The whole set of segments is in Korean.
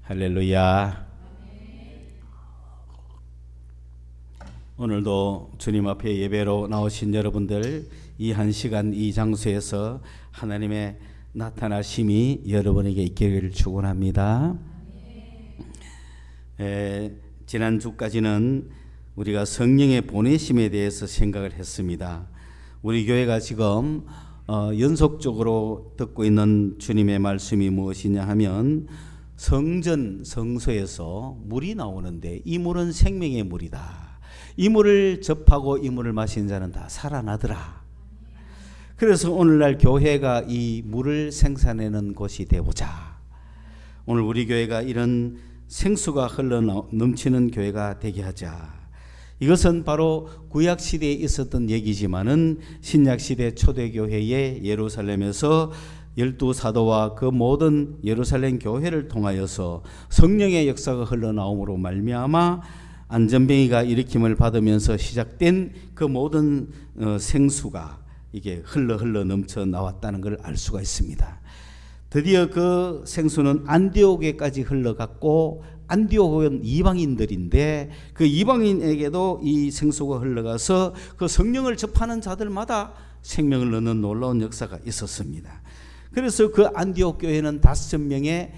할렐루야. 오늘도 주님 앞에 예배로 나오신 여러분들, 이 한 시간 이 장소에서 하나님의 나타나심이 여러분에게 있기를 축원합니다. 지난주까지는 우리가 성령의 보내심에 대해서 생각을 했습니다. 우리 교회가 지금 연속적으로 듣고 있는 주님의 말씀이 무엇이냐 하면, 성전 성소에서 물이 나오는데 이 물은 생명의 물이다. 이 물을 접하고 이 물을 마신 자는 다 살아나더라. 그래서 오늘날 교회가 이 물을 생산해내는 곳이 되고자, 오늘 우리 교회가 이런 생수가 흘러 넘치는 교회가 되게 하자. 이것은 바로 구약시대에 있었던 얘기지만은 신약시대 초대교회의 예루살렘에서 12사도와 그 모든 예루살렘 교회를 통하여서 성령의 역사가 흘러나옴으로 말미암아 안전뱅이가 일으킴을 받으면서 시작된 그 모든 생수가 이게 흘러 넘쳐 나왔다는 걸 알 수가 있습니다. 드디어 그 생수는 안디옥에까지 흘러갔고, 안디옥은 이방인들인데 그 이방인에게도 이 생수가 흘러가서 그 성령을 접하는 자들마다 생명을 얻는 놀라운 역사가 있었습니다. 그래서 그 안디옥 교회는 5명의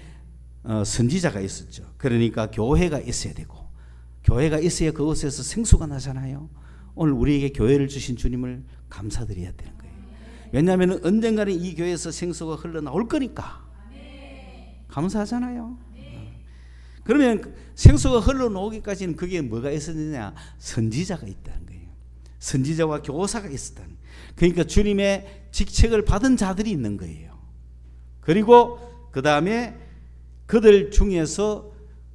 선지자가 있었죠. 그러니까 교회가 있어야 되고, 교회가 있어야 그곳에서 생수가 나잖아요. 오늘 우리에게 교회를 주신 주님을 감사드려야 되는 거예요. 왜냐하면 언젠가는 이 교회에서 생수가 흘러나올 거니까 감사하잖아요. 그러면 생수가 흘러나오기까지는 그게 뭐가 있었느냐? 선지자가 있다는 거예요. 선지자와 교사가 있었다는 거예요. 그러니까 주님의 직책을 받은 자들이 있는 거예요. 그리고 그 다음에 그들 중에서,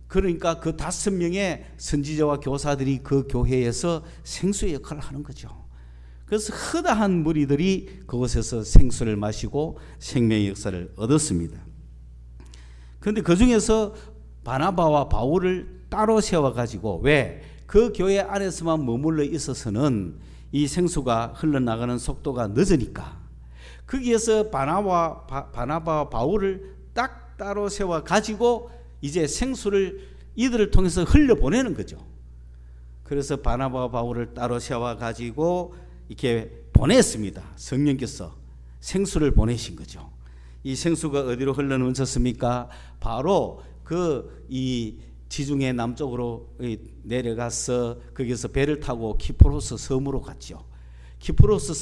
그러니까 그 5명의 선지자와 교사들이 그 교회에서 생수의 역할을 하는 거죠. 그래서 허다한 무리들이 그곳에서 생수를 마시고 생명의 역사를 얻었습니다. 그런데 그 중에서 바나바와 바울을 따로 세워가지고, 왜? 그 교회 안에서만 머물러 있어서는 이 생수가 흘러나가는 속도가 늦으니까, 거기에서 바나바와 바울을 딱 따로 세워가지고 이제 생수를 이들을 통해서 흘려보내는 거죠. 그래서 바나바와 바울을 따로 세워가지고 이렇게 보냈습니다. 성령께서 생수를 보내신 거죠. 이 생수가 어디로 흘러넘쳤습니까? 바로 이 지중해 남쪽으로 내려가서 거기서 배를 타고 키프로스 섬으로 갔죠. 키프로스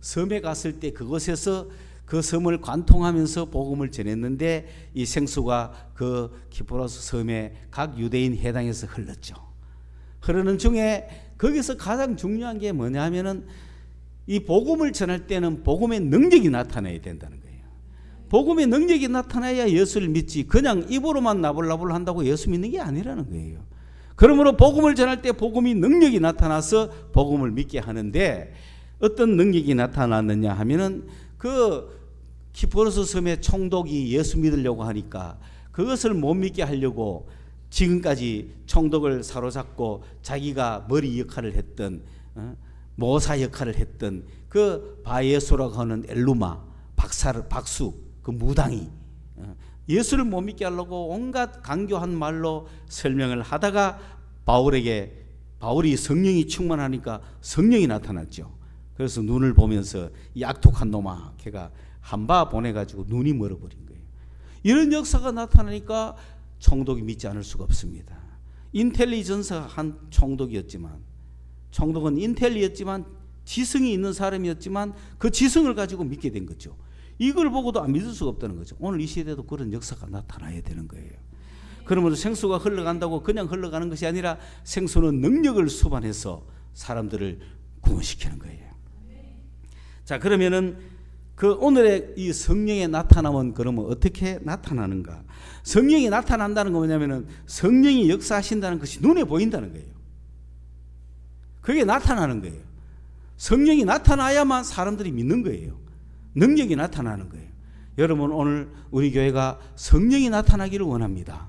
섬에 갔을 때 그곳에서 그 섬을 관통하면서 복음을 전했는데, 이 생수가 그 키프로스 섬의 각 유대인 회당에서 흘렀죠. 흐르는 중에 거기서 가장 중요한 게 뭐냐 하면은, 이 복음을 전할 때는 복음의 능력이 나타나야 된다는 거예요. 복음의 능력이 나타나야 예수를 믿지, 그냥 입으로만 나불나불 한다고 예수 믿는 게 아니라는 거예요. 그러므로 복음을 전할 때 복음이 능력이 나타나서 복음을 믿게 하는데, 어떤 능력이 나타났느냐 하면은, 그 키프로스 섬의 총독이 예수 믿으려고 하니까 그것을 못 믿게 하려고 지금까지 총독을 사로잡고 자기가 머리 역할을 했던, 모사 역할을 했던 그 바예수라고 하는 엘루마 박수, 그 무당이 예수를 못 믿게 하려고 온갖 강교한 말로 설명을 하다가 바울이 성령이 충만하니까 성령이 나타났죠. 그래서 눈을 보면서 이 악독한 놈아, 걔가 한 바 보내가지고 눈이 멀어버린 거예요. 이런 역사가 나타나니까 총독이 믿지 않을 수가 없습니다. 인텔리전스한 총독이었지만, 총독은 인텔리였지만 지성이 있는 사람이었지만 그 지성을 가지고 믿게 된 거죠. 이걸 보고도 안 믿을 수가 없다는 거죠. 오늘 이 시대에도 그런 역사가 나타나야 되는 거예요. 그러므로 생수가 흘러간다고 그냥 흘러가는 것이 아니라 생수는 능력을 수반해서 사람들을 구원시키는 거예요. 자, 그러면은 그 오늘의 이 성령의 나타남은 그러면 어떻게 나타나는가? 성령이 나타난다는 건 뭐냐면은, 성령이 역사하신다는 것이 눈에 보인다는 거예요. 그게 나타나는 거예요. 성령이 나타나야만 사람들이 믿는 거예요. 능력이 나타나는 거예요. 여러분, 오늘 우리 교회가 성령이 나타나기를 원합니다.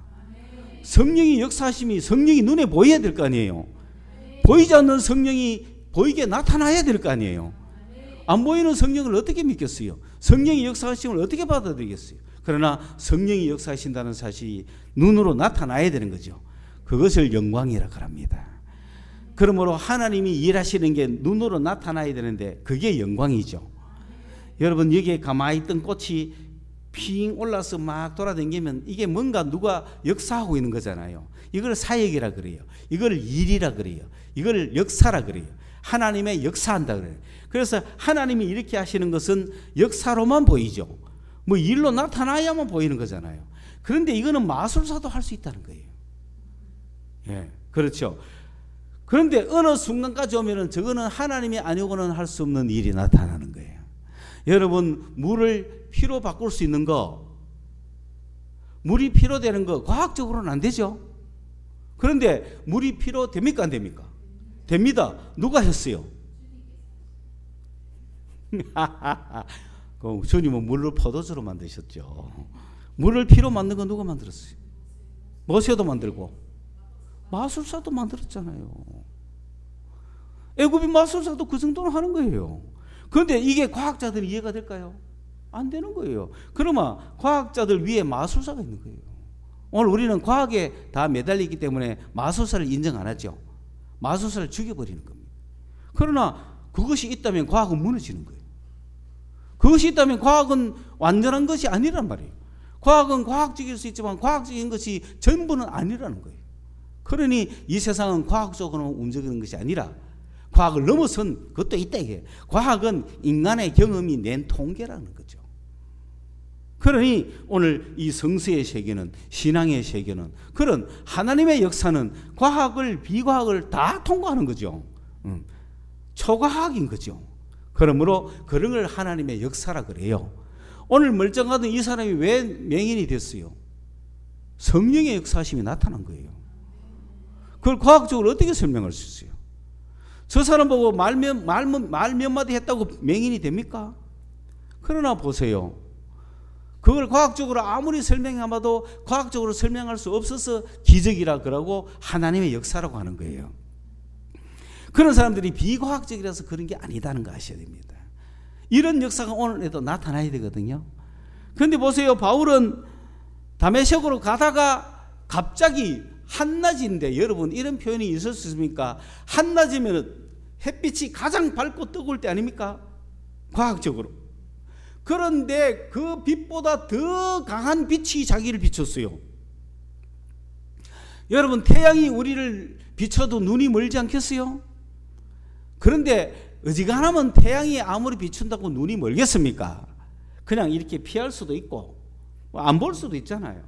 성령이 역사하심이, 성령이 눈에 보여야 될 거 아니에요. 보이지 않는 성령이 보이게 나타나야 될 거 아니에요. 안 보이는 성령을 어떻게 믿겠어요? 성령의 역사하심을 어떻게 받아들이겠어요? 그러나 성령이 역사하신다는 사실이 눈으로 나타나야 되는 거죠. 그것을 영광이라 그럽니다. 그러므로 하나님이 일하시는 게 눈으로 나타나야 되는데 그게 영광이죠. 여러분 여기에 가만히 있던 꽃이 핑 올라서 막 돌아다니면 이게 뭔가 누가 역사하고 있는 거잖아요. 이걸 사역이라 그래요. 이걸 일이라 그래요. 이걸 역사라 그래요. 하나님의 역사한다 그래요. 그래서 하나님이 이렇게 하시는 것은 역사로만 보이죠. 뭐 일로 나타나야만 보이는 거잖아요. 그런데 이거는 마술사도 할 수 있다는 거예요. 예, 그렇죠. 그런데 어느 순간까지 오면은 저거는 하나님이 아니고는 할 수 없는 일이 나타나는 거예요. 여러분 물을 피로 바꿀 수 있는 거, 물이 피로 되는 거 과학적으로는 안 되죠. 그런데 물이 피로 됩니까 안 됩니까? 됩니다. 누가 했어요? 주님은 물을 포도주로 만드셨죠. 물을 피로 만든 건 누가 만들었어요? 모세도 만들고 마술사도 만들었잖아요. 애굽인 마술사도 그 정도는 하는 거예요. 그런데 이게 과학자들이 이해가 될까요? 안 되는 거예요. 그러면 과학자들 위에 마술사가 있는 거예요. 오늘 우리는 과학에 다 매달리기 때문에 마술사를 인정 안 하죠. 마술사를 죽여버리는 겁니다. 그러나 그것이 있다면 과학은 무너지는 거예요. 그것이 있다면 과학은 완전한 것이 아니란 말이에요. 과학은 과학적일 수 있지만 과학적인 것이 전부는 아니라는 거예요. 그러니 이 세상은 과학적으로 움직이는 것이 아니라 과학을 넘어선 것도 있다 이게. 과학은 인간의 경험이 낸 통계라는 거죠. 그러니 오늘 이 성서의 세계는, 신앙의 세계는, 그런 하나님의 역사는 과학을 비과학을 다 통과하는 거죠. 초과학인 거죠. 그러므로 그런 걸 하나님의 역사라 그래요. 오늘 멀쩡하던 이 사람이 왜 맹인이 됐어요? 성령의 역사심이 나타난 거예요. 그걸 과학적으로 어떻게 설명할 수 있어요? 저 사람 보고 말 몇 마디 했다고 맹인이 됩니까? 그러나 보세요. 그걸 과학적으로 아무리 설명해봐도 과학적으로 설명할 수 없어서 기적이라 그러고 하나님의 역사라고 하는 거예요. 그런 사람들이 비과학적이라서 그런 게 아니다는 거 아셔야 됩니다. 이런 역사가 오늘에도 나타나야 되거든요. 그런데 보세요. 바울은 다메섹으로 가다가 갑자기 한낮인데, 여러분 이런 표현이 있을 수 있습니까? 한낮이면 햇빛이 가장 밝고 뜨거울 때 아닙니까? 과학적으로. 그런데 그 빛보다 더 강한 빛이 자기를 비췄어요. 여러분 태양이 우리를 비춰도 눈이 멀지 않겠어요? 그런데 어지간하면 태양이 아무리 비춘다고 눈이 멀겠습니까? 그냥 이렇게 피할 수도 있고 안 볼 수도 있잖아요.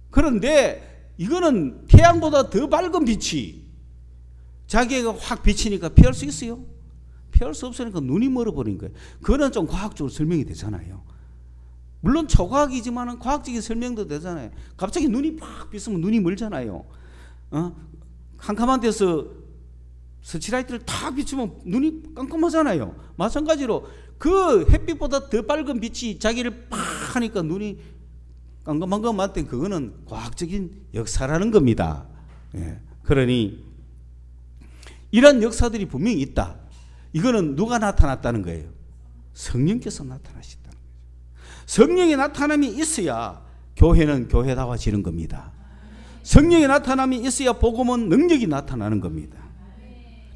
그런데 이거는 태양보다 더 밝은 빛이 자기가 확 비치니까 피할 수 있어요? 피할 수 없으니까 눈이 멀어버린 거예요. 그거는 좀 과학적으로 설명이 되잖아요. 물론 초과학이지만 과학적인 설명도 되잖아요. 갑자기 눈이 팍 비치면 눈이 멀잖아요. 캄캄한 데서 스치라이트를 탁 비추면 눈이 깜깜하잖아요. 마찬가지로 그 햇빛보다 더 밝은 빛이 자기를 팍 하니까 눈이 깜깜한 것 맞대. 그거는 과학적인 역사라는 겁니다. 예. 그러니 이런 역사들이 분명히 있다. 이거는 누가 나타났다는 거예요? 성령께서 나타나신다는 거죠. 성령의 나타남이 있어야 교회는 교회다워지는 겁니다. 성령의 나타남이 있어야 복음은 능력이 나타나는 겁니다.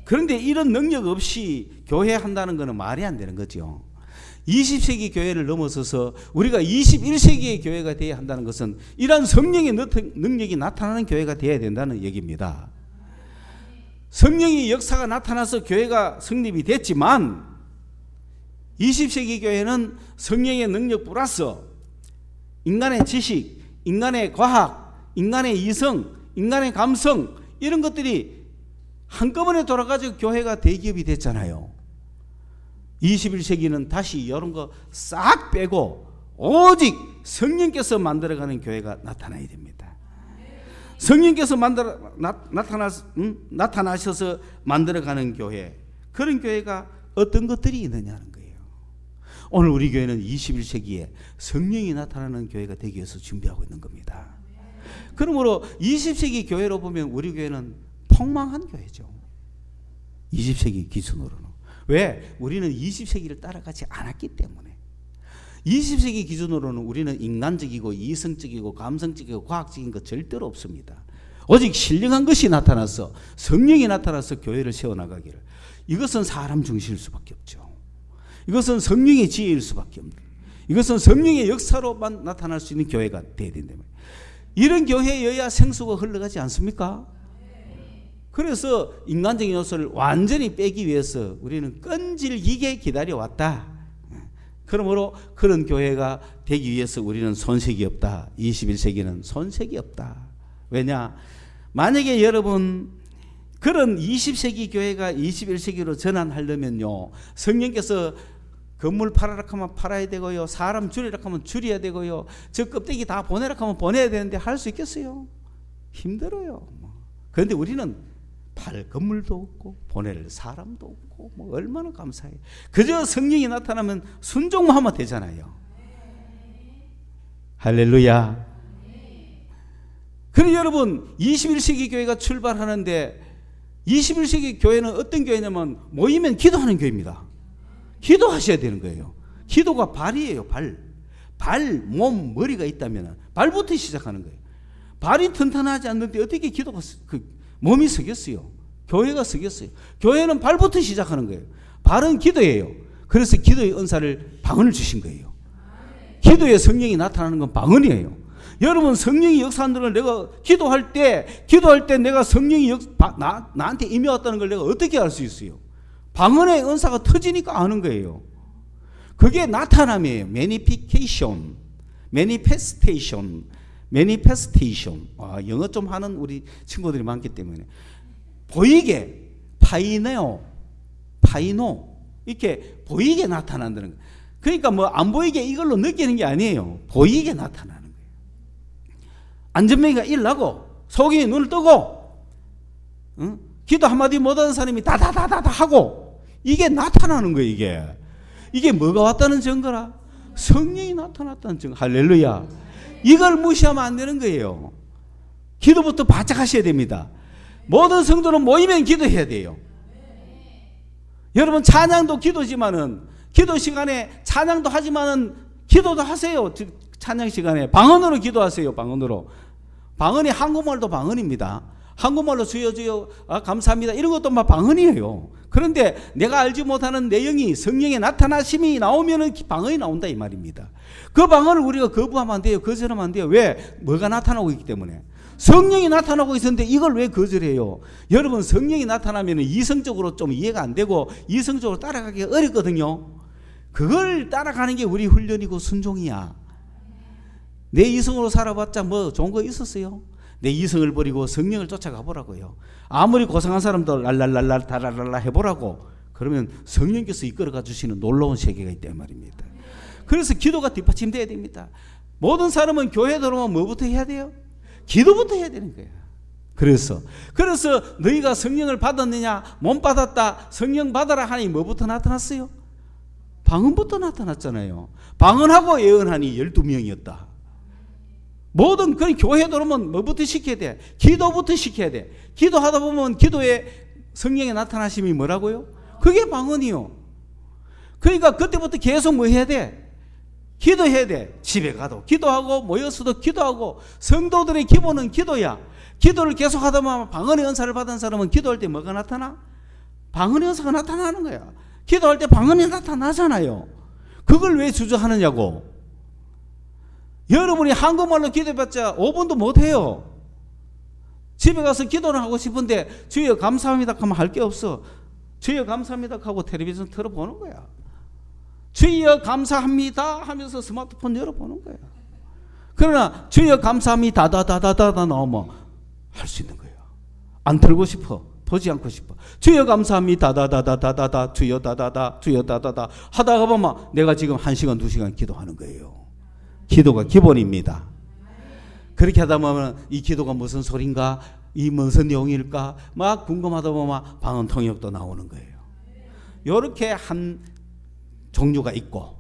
그런데 이런 능력 없이 교회 한다는 것은 말이 안 되는 거죠. 20세기 교회를 넘어서서 우리가 21세기의 교회가 되어야 한다는 것은 이런 성령의 능력이 나타나는 교회가 되어야 된다는 얘기입니다. 성령의 역사가 나타나서 교회가 성립이 됐지만 20세기 교회는 성령의 능력 플러스 인간의 지식, 인간의 과학, 인간의 이성, 인간의 감성 이런 것들이 한꺼번에 돌아가지고 교회가 대기업이 됐잖아요. 21세기는 다시 이런 거 싹 빼고 오직 성령께서 만들어가는 교회가 나타나야 됩니다. 성령께서 나타나셔서 만들어가는 교회, 그런 교회가 어떤 것들이 있느냐는 거예요. 오늘 우리 교회는 21세기에 성령이 나타나는 교회가 되기 위해서 준비하고 있는 겁니다. 그러므로 20세기 교회로 보면 우리 교회는 폭망한 교회죠. 20세기 기준으로는. 왜? 우리는 20세기를 따라가지 않았기 때문에. 20세기 기준으로는 우리는 인간적이고 이성적이고 감성적이고 과학적인 것 절대로 없습니다. 오직 신령한 것이 나타나서 성령이 나타나서 교회를 세워나가기를. 이것은 사람 중심일 수밖에 없죠. 이것은 성령의 지혜일 수밖에 없는, 이것은 성령의 역사로만 나타날 수 있는 교회가 되어야 된다. 이런 교회여야 생수가 흘러가지 않습니까? 그래서 인간적인 요소를 완전히 빼기 위해서 우리는 끈질기게 기다려왔다. 그러므로 그런 교회가 되기 위해서 우리는 손색이 없다. 21세기는 손색이 없다. 왜냐? 만약에 여러분 그런 20세기 교회가 21세기로 전환하려면요, 성령께서 건물 팔아라 하면 팔아야 되고요, 사람 줄이라 하면 줄여야 되고요, 저 껍데기 다 보내라 하면 보내야 되는데 할 수 있겠어요? 힘들어요. 그런데 우리는 팔 건물도 없고 보낼 사람도 없고 뭐 얼마나 감사해요. 그저 성령이 나타나면 순종만 하면 되잖아요. 할렐루야. 그럼 여러분 21세기 교회가 출발하는데, 21세기 교회는 어떤 교회냐면 모이면 기도하는 교회입니다. 기도하셔야 되는 거예요. 기도가 발이에요. 발, 몸, 머리가 있다면 발부터 시작하는 거예요. 발이 튼튼하지 않는데 어떻게 기도가 몸이 서겠어요? 교회가 서겠어요? 교회는 발부터 시작하는 거예요. 발은 기도예요. 그래서 기도의 은사를 방언을 주신 거예요. 기도의 성령이 나타나는 건 방언이에요. 여러분 성령이 역사하는 걸 내가 기도할 때 내가 성령이 나한테 임해왔다는 걸 내가 어떻게 알 수 있어요? 방언의 은사가 터지니까 아는 거예요. 그게 나타남이에요. manifestation. 영어 좀 하는 우리 친구들이 많기 때문에 보이게, 파이노 이렇게 보이게 나타난다는 거예요. 그러니까 뭐 안 보이게 이걸로 느끼는 게 아니에요. 보이게 나타나는 거예요. 안전뱅이가 일나고 소경이 눈을 뜨고, 응? 기도 한마디 못하는 사람이 다다다다다 하고, 이게 나타나는 거예요. 이게 뭐가 왔다는 증거라? 성령이 나타났다는 증거. 할렐루야. 이걸 무시하면 안 되는 거예요. 기도부터 바짝 하셔야 됩니다. 모든 성도는 모이면 기도해야 돼요. 여러분 찬양도 기도지만은, 기도 시간에 찬양도 하지만은 기도도 하세요. 찬양 시간에 방언으로 기도하세요. 방언이 한국말도 방언입니다. 한국말로 주여 감사합니다 이런 것도 막 방언이에요. 그런데 내가 알지 못하는 내용이 성령의 나타나심이 나오면은 방언이 나온다 이 말입니다. 그 방언을 우리가 거부하면 안 돼요. 거절하면 안 돼요. 왜? 뭐가 나타나고 있기 때문에. 성령이 나타나고 있었는데 이걸 왜 거절해요? 여러분 성령이 나타나면 이성적으로 좀 이해가 안 되고 이성적으로 따라가기가 어렵거든요. 그걸 따라가는 게 우리 훈련이고 순종이야. 내 이성으로 살아봤자 뭐 좋은 거 있었어요? 내 이성을 버리고 성령을 쫓아가 보라고요. 아무리 고생한 사람도 랄랄랄랄 다랄랄라 해보라고. 그러면 성령께서 이끌어가 주시는 놀라운 세계가 있단 말입니다. 그래서 기도가 뒷받침돼야 됩니다. 모든 사람은 교회 들어오면 뭐부터 해야 돼요? 기도부터 해야 되는 거예요. 그래서 너희가 성령을 받았느냐? 못 받았다. 성령 받아라 하니 뭐부터 나타났어요? 방언부터 나타났잖아요. 방언하고 예언하니 12명이었다. 모든 그런 교회 들어오면 뭐부터 시켜야 돼? 기도부터 시켜야 돼. 기도하다 보면 기도에 성령의 나타나심이 뭐라고요? 그게 방언이요. 그러니까 그때부터 계속 뭐 해야 돼? 기도해야 돼. 집에 가도 기도하고 모여서도 기도하고. 성도들의 기본은 기도야. 기도를 계속 하다 보면 방언의 은사를 받은 사람은 기도할 때 뭐가 나타나? 방언의 은사가 나타나는 거야. 기도할 때 방언이 나타나잖아요. 그걸 왜 주저하느냐고. 여러분이 한국말로 기도해봤자 5분도 못해요. 집에 가서 기도를 하고 싶은데 주여 감사합니다 하면 할 게 없어. 주여 감사합니다 하고 텔레비전 틀어보는 거야. 주여 감사합니다 하면서 스마트폰 열어보는 거야. 그러나 주여 감사합니다 다다다다다 나오면 할 수 있는 거예요. 안 틀고 싶어. 보지 않고 싶어. 주여 감사합니다 다다다다다다 주여 다다다 주여 다다다 하다가 보면 내가 지금 1시간 2시간 기도하는 거예요. 기도가 기본입니다. 그렇게 하다 보면 이 기도가 무슨 소린가, 이 무슨 내용일까 막 궁금하다 보면 방언 통역도 나오는 거예요. 이렇게 한 종류가 있고,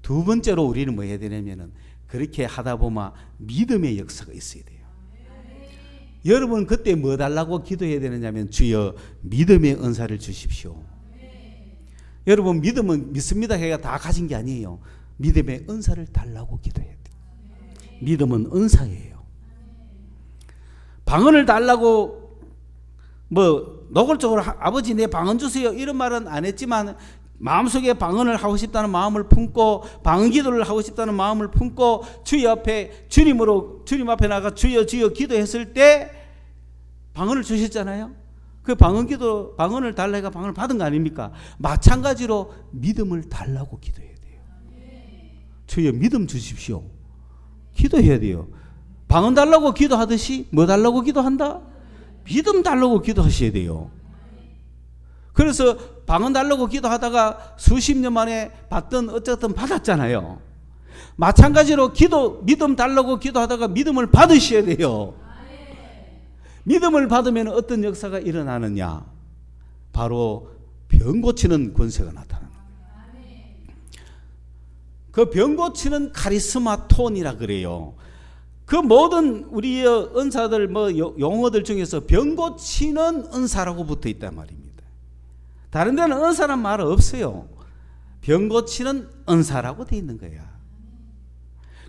두 번째로 우리는 뭐 해야 되냐면은 그렇게 하다 보면 믿음의 역사가 있어야 돼요. 여러분 그때 뭐 달라고 기도해야 되느냐면 주여 믿음의 은사를 주십시오. 여러분 믿음은 믿습니다 해가 다 가진 게 아니에요. 믿음의 은사를 달라고 기도해야 돼. 믿음은 은사예요. 방언을 달라고 뭐 노골적으로 아버지 내 방언 주세요 이런 말은 안 했지만 마음속에 방언을 하고 싶다는 마음을 품고 방언 기도를 하고 싶다는 마음을 품고 주님 앞에 주님 앞에 나가 주여 주여 기도했을 때 방언을 주셨잖아요. 그 방언을 달라가 방언을 받은 거 아닙니까? 마찬가지로 믿음을 달라고 기도해야 돼요. 주여 믿음 주십시오. 기도해야 돼요. 방언 달라고 기도하듯이 뭐 달라고 기도한다? 믿음 달라고 기도하셔야 돼요. 그래서 방언 달라고 기도하다가 수십 년 만에 받든 어쨌든 받았잖아요. 마찬가지로 믿음 달라고 기도하다가 믿음을 받으셔야 돼요. 믿음을 받으면 어떤 역사가 일어나느냐? 바로 병 고치는 권세가 나타나는 거예요. 그 병 고치는 카리스마 톤이라 그래요. 그 모든 우리의 은사들 뭐 용어들 중에서 병 고치는 은사라고 붙어 있단 말입니다. 다른 데는 은사란 말 없어요. 병 고치는 은사라고 되어 있는 거야.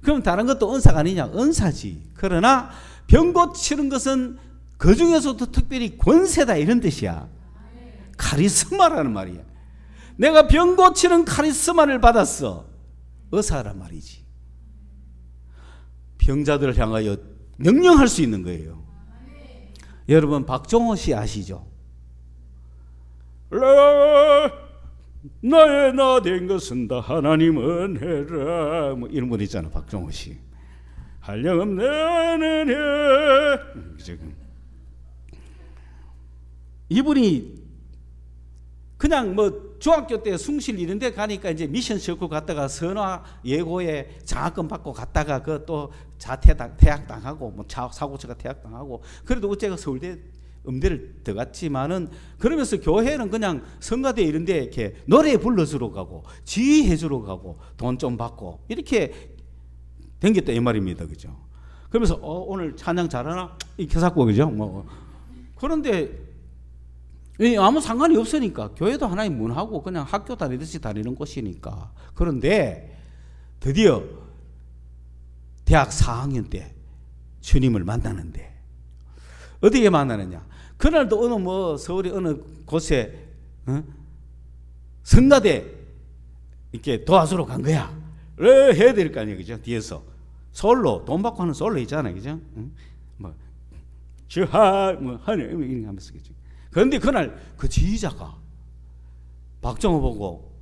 그럼 다른 것도 은사가 아니냐? 은사지. 그러나 병 고치는 것은 그 중에서도 특별히 권세다 이런 뜻이야. 카리스마라는 말이야. 내가 병 고치는 카리스마를 받았어. 의사란 말이지. 병자들을 향하여 명령할 수 있는 거예요. 여러분 박종호 씨 아시죠? 나의 나 된 것은 다 하나님은 해라 뭐 이런 분 있잖아. 박종호 씨. 한량없는 이분이 그냥 뭐 중학교 때 숭실 이런 데 가니까 이제 미션 싣고 갔다가 선화 예고에 장학금 받고 갔다가 그 또 퇴학 당하고 뭐 사고처가 퇴학 당하고 그래도 어째가 서울대 음대를 들어갔지만은 그러면서 교회는 그냥 성가대 이런 데 이렇게 노래 불러주러 가고 지휘해 주러 가고 돈 좀 받고 이렇게 댕겼다 이 말입니다. 그죠? 그러면서 오늘 찬양 잘하나? 이렇게 해갖고 그죠? 뭐 그런데 아무 상관이 없으니까 교회도 하나의 문하고 그냥 학교 다니듯이 다니는 곳이니까. 그런데 드디어 대학 4학년 때 주님을 만나는데 어떻게 만나느냐? 그날도 어느 뭐 서울의 어느 곳에 성가대 이렇게 도와주러 간 거야. 해야 될 거 아니야, 그죠? 뒤에서 솔로 돈 받고 하는 솔로 있잖아요, 그죠? 뭐 주하 뭐 하늘 이런 거 하면서 그죠? 그런데 그날 그 지휘자가 박정호 보고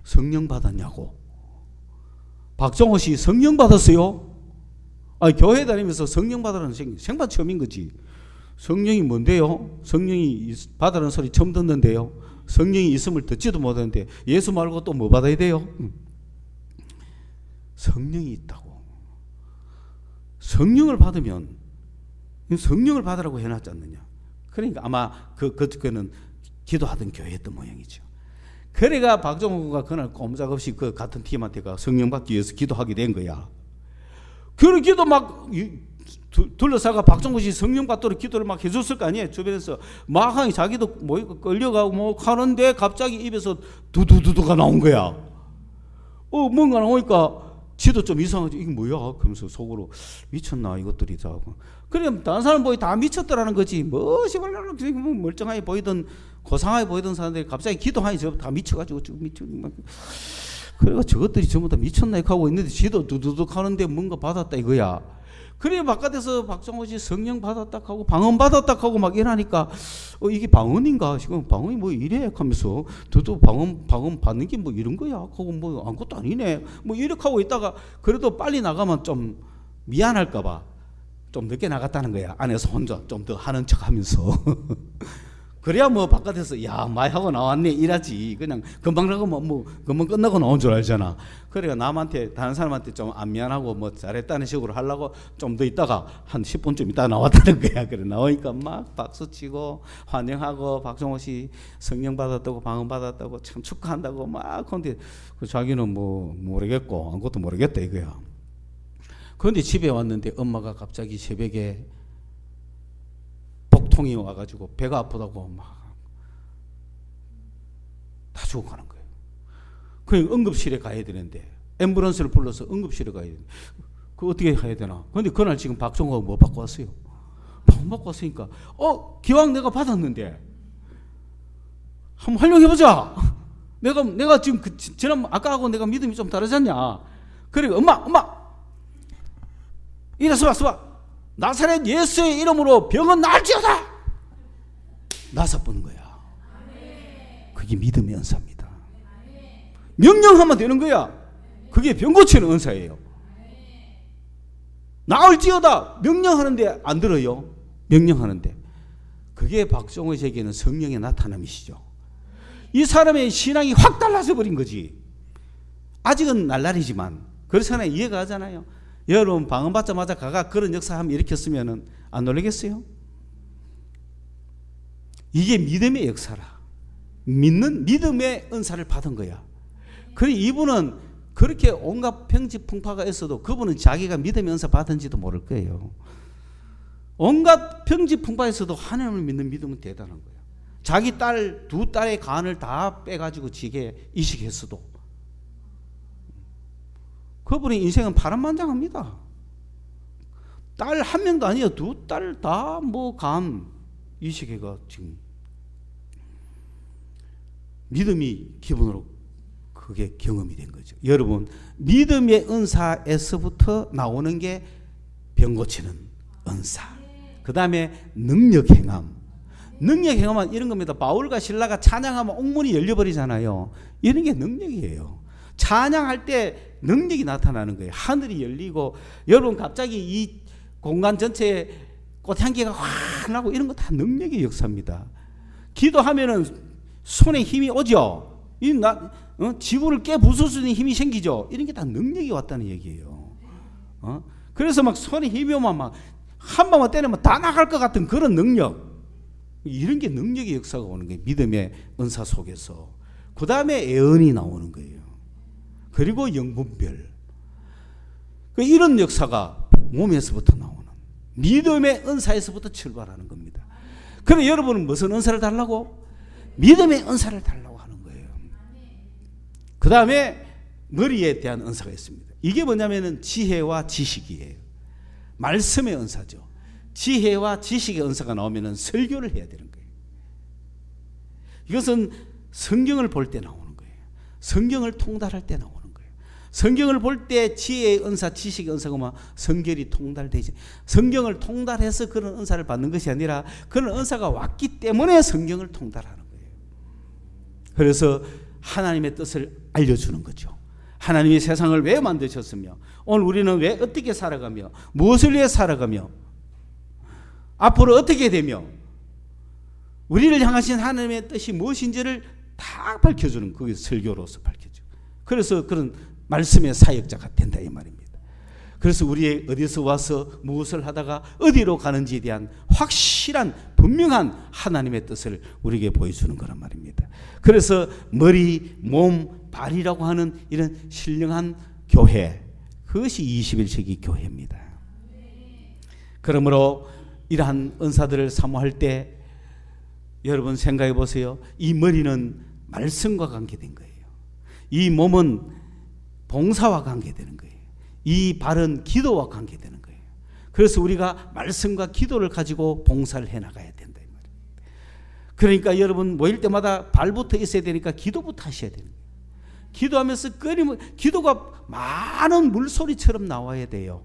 성령 받았냐고. 박정호 씨 성령 받았어요? 아니 교회 다니면서 성령 받으라는 생판 처음인 거지. 성령이 뭔데요? 성령이 받으라는 소리 처음 듣는데요. 성령이 있음을 듣지도 못하는데 예수 말고 또 뭐 받아야 돼요? 성령이 있다고. 성령을 받으면 성령을 받으라고 해놨지 않느냐. 그러니까 아마 그는 기도하던 교회였던 모양이죠. 그래가 박정호가 그날 꼼짝없이 그 같은 팀한테가 성령 받기 위해서 기도하게 된 거야. 그런 기도 막 둘러싸가 박정호 씨 성령 받도록 기도를 막 해줬을 거 아니에요. 주변에서 막 하니 자기도 뭐 끌려가고 뭐 하는데 갑자기 입에서 두두두두가 나온 거야. 뭔가 나오니까 지도 좀 이상하지. 이게 뭐야? 그러면서 속으로 미쳤나 이것들이 다. 그래 다른 사람 보이 다 미쳤더라는 거지. 뭐 멀쩡하게 보이던 고상하게 보이던 사람들이 갑자기 기도하니 저 다 미쳐가지고 그래가 저것들이 전부 다 미쳤나 하고 있는데 지도 두두둑 하는데 뭔가 받았다 이거야. 그래 바깥에서 박정호 씨 성령 받았다 하고 방언 받았다 하고 막 이러니까 이게 방언인가 지금 방언이 뭐 이래 하면서 저도 방언 받는 게 뭐 이런 거야 하고 뭐 아무것도 아니네 뭐 이렇게 하고 있다가 그래도 빨리 나가면 좀 미안할까봐 좀 늦게 나갔다는 거야. 안에서 혼자 좀 더 하는 척하면서 그래야 뭐 바깥에서 야 많이 하고 나왔네 이라지. 그냥 금방 나가면 뭐 금방 끝나고 나온 줄 알잖아. 그래가 남한테 다른 사람한테 좀 안 미안하고 뭐 잘했다는 식으로 하려고 좀 더 있다가 한 10분쯤 있다가 나왔다는 거야. 그래 나오니까 막 박수치고 환영하고 박정호 씨 성령 받았다고 방언 받았다고 참 축하한다고 막. 근데 자기는 뭐 모르겠고 아무것도 모르겠다 이거야. 그런데 집에 왔는데 엄마가 갑자기 새벽에 복통이 와가지고 배가 아프다고 막 다 죽어가는 거예요. 그냥 응급실에 가야 되는데 앰뷸런스를 불러서 응급실에 가야 돼. 그 어떻게 해야 되나? 근데 그날 지금 박종호가 뭐 받고 왔어요? 돈 받고 왔으니까 기왕 내가 받았는데 한번 활용해보자. 내가 지금 지난 아까하고 내가 믿음이 좀 다르잖냐. 그래 엄마 이래서 봐. 나사렛 예수의 이름으로 병은 나을지어다. 나서보는 거야. 그게 믿음의 은사입니다. 명령하면 되는 거야. 그게 병 고치는 은사예요. 나을지어다 명령하는데 안 들어요. 명령하는데 그게 박종호 제게는 성령의 나타남이시죠. 이 사람의 신앙이 확 달라져 버린 거지. 아직은 날라리지만 그렇잖아요. 이해가 가잖아요. 여러분 방언 받자마자 가가 그런 역사 한번 일으켰으면 안 놀라겠어요? 이게 믿음의 역사라. 믿는 믿음의 은사를 받은 거야. 그래 이분은 그렇게 온갖 평지풍파가 있어도 그분은 자기가 믿음의 은사 받은지도 모를 거예요. 온갖 평지풍파에서도 하나님을 믿는 믿음은 대단한 거예요. 자기 두 딸의 간을 다 빼가지고 지게 이식했어도 그분의 인생은 파란만장합니다. 딸 한 명도 아니에요. 두 딸 다 뭐 간 이식해가 지금 믿음이 기본으로 그게 경험이 된 거죠. 여러분 믿음의 은사에서부터 나오는 게 병 고치는 은사. 그 다음에 능력 행함. 능력 행함은 이런 겁니다. 바울과 신라가 찬양하면 옥문이 열려버리잖아요. 이런 게 능력이에요. 찬양할 때 능력이 나타나는 거예요. 하늘이 열리고 여러분 갑자기 이 공간 전체에 꽃향기가 확 나고 이런 거 다 능력의 역사입니다. 기도하면은 손에 힘이 오죠. 지구를 깨부술 수 있는 힘이 생기죠. 이런 게 다 능력이 왔다는 얘기예요. 그래서 막 손에 힘이 오면 막 한 방만 때리면 다 나갈 것 같은 그런 능력. 이런 게 능력의 역사가 오는 거예요. 믿음의 은사 속에서. 그 다음에 애언이 나오는 거예요. 그리고 영분별. 이런 역사가 몸에서부터 나오는 믿음의 은사에서부터 출발하는 겁니다. 그럼 여러분은 무슨 은사를 달라고? 믿음의 은사를 달라고 하는 거예요. 그 다음에 머리에 대한 은사가 있습니다. 이게 뭐냐면은 지혜와 지식이에요. 말씀의 은사죠. 지혜와 지식의 은사가 나오면은 설교를 해야 되는 거예요. 이것은 성경을 볼 때 나오는 거예요. 성경을 통달할 때 나오는 거예요. 성경을 볼 때 지혜의 은사, 지식의 은사가 막 성결이 통달되지. 성경을 통달해서 그런 은사를 받는 것이 아니라 그런 은사가 왔기 때문에 성경을 통달하는 거예요. 그래서 하나님의 뜻을 알려주는 거죠. 하나님이 세상을 왜 만드셨으며 오늘 우리는 왜 어떻게 살아가며 무엇을 위해 살아가며 앞으로 어떻게 되며 우리를 향하신 하나님의 뜻이 무엇인지를 다 밝혀주는 그게 설교로서 밝혀줘. 그래서 그런 말씀의 사역자가 된다 이 말입니다. 그래서 우리 어디서 와서 무엇을 하다가 어디로 가는지에 대한 확실한 분명한 하나님의 뜻을 우리에게 보여주는 거란 말입니다. 그래서 머리, 몸, 발이라고 하는 이런 신령한 교회, 그것이 21세기 교회입니다. 그러므로 이러한 은사들을 사모할 때 여러분 생각해 보세요. 이 머리는 말씀과 관계된 거예요. 이 몸은 봉사와 관계되는 거예요. 이 발은 기도와 관계되는 거예요. 그래서 우리가 말씀과 기도를 가지고 봉사를 해나가야 된다 이 말입니다. 그러니까 여러분 모일 때마다 발부터 있어야 되니까 기도부터 하셔야 되는 거예요. 기도하면서 기도가 많은 물소리처럼 나와야 돼요.